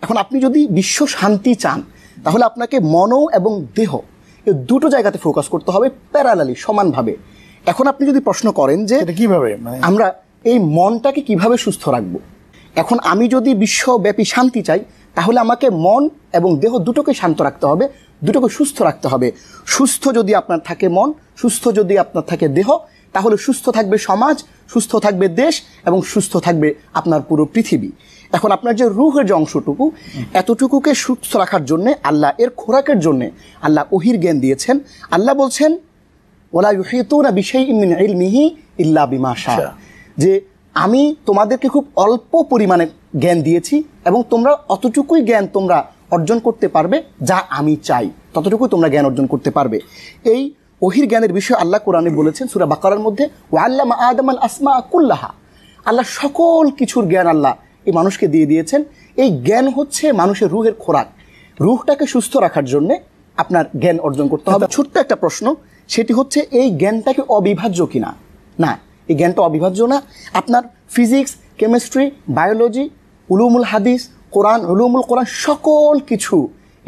এখন আপনি যদি বিশ্ব শান্তি চান তাহলে আপনাকে মন এবং দেহ এই দুটো জায়গাতে ফোকাস করতে হবে প্যারালালি, সমানভাবে। এখন আপনি যদি প্রশ্ন করেন যে কিভাবে আমরা এই মনটাকে কিভাবে সুস্থ রাখবো, এখন আমি যদি বিশ্বব্যাপী শান্তি চাই তাহলে আমাকে মন এবং দেহ দুটোকে শান্ত রাখতে হবে, দুটোকে সুস্থ রাখতে হবে। সুস্থ যদি আপনার থাকে মন, সুস্থ যদি আপনার থাকে দেহ, তাহলে সুস্থ থাকবে সমাজ, সুস্থ থাকবে দেশ এবং সুস্থ থাকবে আপনার পুরো পৃথিবী। এখন আপনার যে রুহের যে অংশটুকু, এতটুকুকে সুস্থ রাখার জন্যে আল্লাহ এর খোরাকের জন্যে আল্লাহ ওহির জ্ঞান দিয়েছেন। আল্লাহ বলছেন ওয়ালা ইউহিতুনা বিশাইইন মিন ইলমিহি ইল্লা বিমা শাআ, যে আমি তোমাদেরকে খুব অল্প পরিমাণে জ্ঞান দিয়েছি এবং তোমরা অতটুকুই জ্ঞান তোমরা অর্জন করতে পারবে যা আমি চাই, ততটুকুই তোমরা জ্ঞান অর্জন করতে পারবে। এই ওহির জ্ঞানের বিষয়ে আল্লাহ কোরআনে বলেছেন সূরা বাকারার মধ্যে, ওয়াল্লামা আদামাল আসমা কুল্লাহা, আল্লাহ সকল কিছুর জ্ঞান আল্লাহ এই মানুষকে দিয়ে দিয়েছেন। এই জ্ঞান হচ্ছে মানুষের রুহের খোরাক। রুহটাকে সুস্থ রাখার জন্যে আপনার জ্ঞান অর্জন করতে হবে। ছোট্ট একটা প্রশ্ন, সেটি হচ্ছে এই জ্ঞানটাকে অবিভাজ্য কিনা? না, এই জ্ঞানটা অবিভাজ্য না। আপনার ফিজিক্স, কেমিস্ট্রি, বায়োলজি, উলুমুল হাদিস, কোরআন, উলুমুল কোরআন সকল কিছু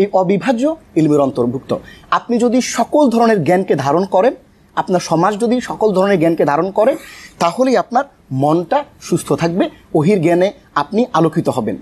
এই অবিভাজ্য ইলমের অন্তর্ভুক্ত। আপনি যদি সকল ধরনের জ্ঞানকে ধারণ করেন, আপনার সমাজ যদি সকল ধরনের জ্ঞানকে ধারণ করে, তাহলেই আপনার মনটা সুস্থ থাকবে, ওহির জ্ঞানে আপনি আলোকিত হবেন।